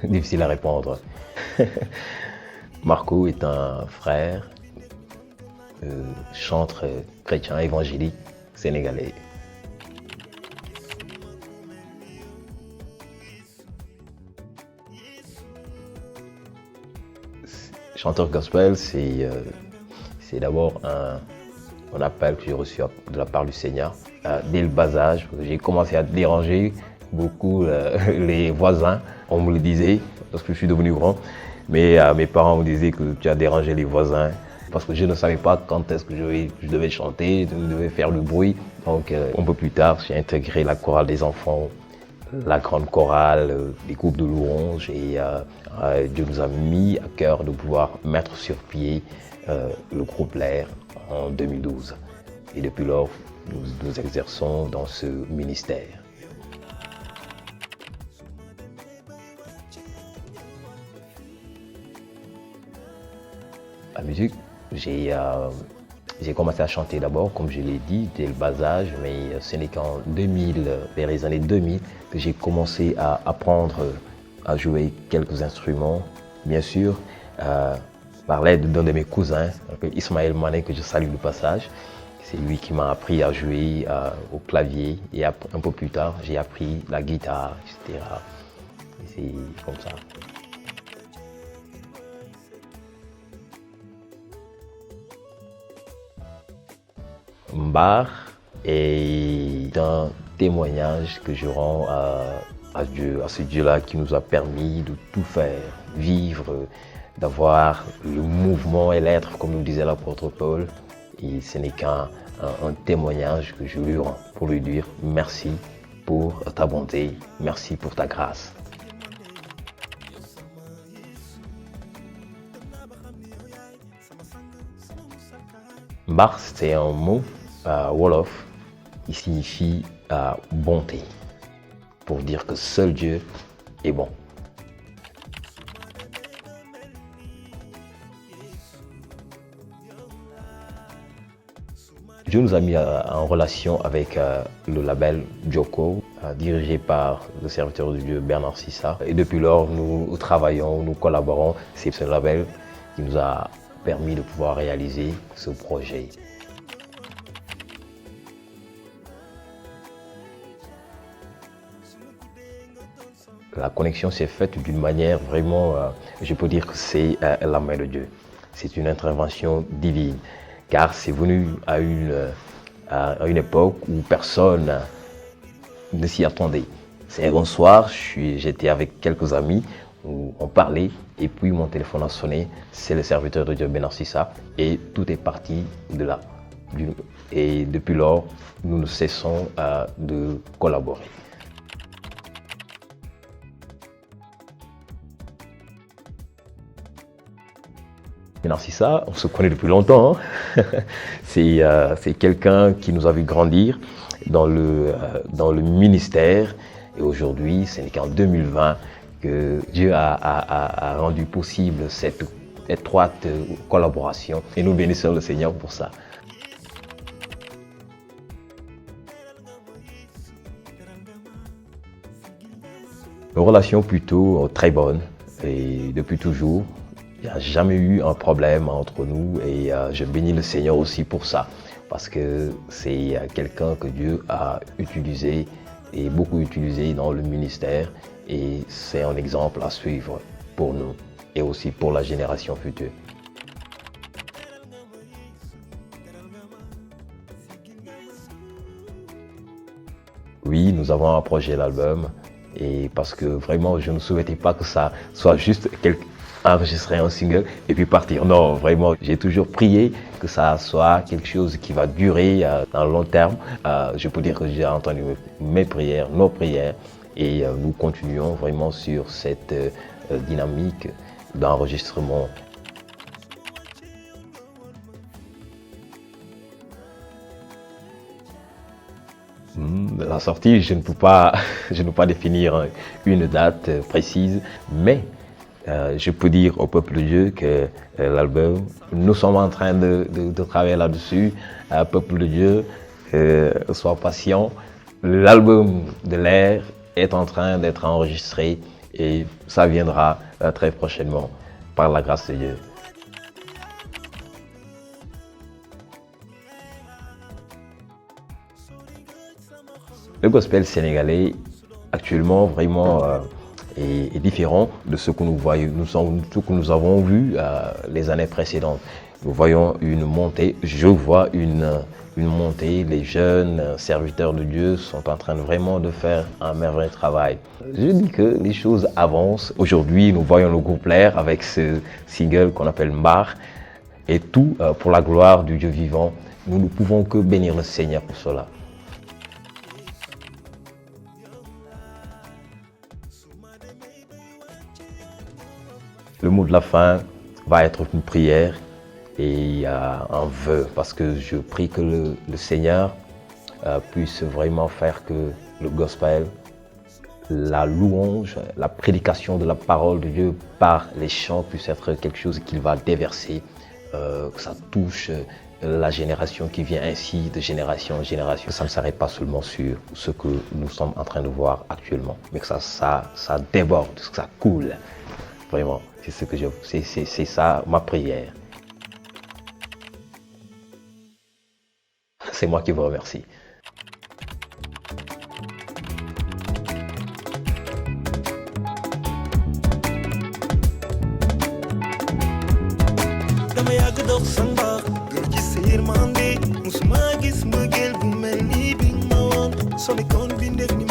Difficile à répondre. Marco est un frère, chantre chrétien évangélique sénégalais. Chanteur gospel, c'est d'abord un appel que j'ai reçu de la part du Seigneur. Dès le bas âge, j'ai commencé à déranger beaucoup les voisins. On me le disait lorsque je suis devenu grand. Mais mes parents me disaient que tu as dérangé les voisins parce que je ne savais pas quand est-ce que je devais chanter, je devais faire le bruit. Donc un peu plus tard, j'ai intégré la chorale des enfants, la grande chorale, les groupes de louanges et Dieu nous a mis à cœur de pouvoir mettre sur pied le groupe L'Air en 2012. Et depuis lors, nous exerçons dans ce ministère. La musique, j'ai commencé à chanter d'abord, comme je l'ai dit, dès le bas âge, mais ce n'est qu'en 2000, vers les années 2000, que j'ai commencé à apprendre à jouer quelques instruments, bien sûr, par l'aide d'un de mes cousins, Ismaël Mané, que je salue de passage. C'est lui qui m'a appris à jouer au clavier et un peu plus tard, j'ai appris la guitare, etc. Et c'est comme ça. Mbar est un témoignage que je rends à Dieu, à ce Dieu-là qui nous a permis de tout faire, vivre, d'avoir le mouvement et l'être, comme nous disait l'apôtre Paul. Et ce n'est qu'un témoignage que je lui rends pour lui dire merci pour ta bonté, merci pour ta grâce. Mbar, c'est un mot Wolof qui signifie bonté, pour dire que seul Dieu est bon. Dieu nous a mis en relation avec le label Joko, dirigé par le serviteur de Dieu Bernard Sissa. Et depuis lors, nous travaillons, nous collaborons. C'est ce label qui nous a permis de pouvoir réaliser ce projet. La connexion s'est faite d'une manière vraiment, je peux dire que c'est la main de Dieu. C'est une intervention divine, car c'est venu à une époque où personne ne s'y attendait. C'est un soir, j'étais avec quelques amis, où on parlait, et puis mon téléphone a sonné, c'est le serviteur de Dieu Bernard Sissa, et tout est parti de là. Et depuis lors, nous ne cessons de collaborer. Bernard Sissa, on se connaît depuis longtemps. Hein. C'est quelqu'un qui nous a vu grandir dans le ministère. Et aujourd'hui, ce n'est qu'en 2020 que Dieu a rendu possible cette étroite collaboration. Et nous bénissons le Seigneur pour ça. Une relation plutôt très bonne et depuis toujours. Il n'y a jamais eu un problème entre nous et je bénis le Seigneur aussi pour ça. Parce que c'est quelqu'un que Dieu a utilisé et beaucoup utilisé dans le ministère. Et c'est un exemple à suivre pour nous et aussi pour la génération future. Oui, nous avons approché l'album et parce que vraiment je ne souhaitais pas que ça soit juste enregistrer un single et puis partir. Non, vraiment, j'ai toujours prié que ça soit quelque chose qui va durer dans le long terme. Je peux dire que j'ai entendu mes prières, nos prières et nous continuons vraiment sur cette dynamique d'enregistrement. La sortie, je ne peux pas définir une date précise, mais je peux dire au peuple de Dieu que l'album, nous sommes en train de travailler là-dessus. Peuple de Dieu, sois patient. L'album de l'Air est en train d'être enregistré et ça viendra très prochainement par la grâce de Dieu. Le gospel sénégalais actuellement vraiment est différent de ce que nous voyons, ce que nous avons vu les années précédentes. Nous voyons une montée, je vois une montée, les jeunes serviteurs de Dieu sont en train vraiment de faire un merveilleux travail. Je dis que les choses avancent. Aujourd'hui, nous voyons le groupe L'air avec ce single qu'on appelle Mbar et tout pour la gloire du Dieu vivant. Nous ne pouvons que bénir le Seigneur pour cela. Le mot de la fin va être une prière et un vœu parce que je prie que le Seigneur puisse vraiment faire que le gospel, la louange, la prédication de la parole de Dieu par les chants puisse être quelque chose qu'il va déverser, que ça touche la génération qui vient ainsi de génération en génération. Ça ne s'arrête pas seulement sur ce que nous sommes en train de voir actuellement, mais que ça déborde, que ça coule. Vraiment, c'est ça ma prière. C'est moi qui vous remercie. dama yàgg dox sa mbaax gër ci sa yërmande musuma gis mbëggeel bu mel ni bi ma woon soo nekkoon bi ndef ni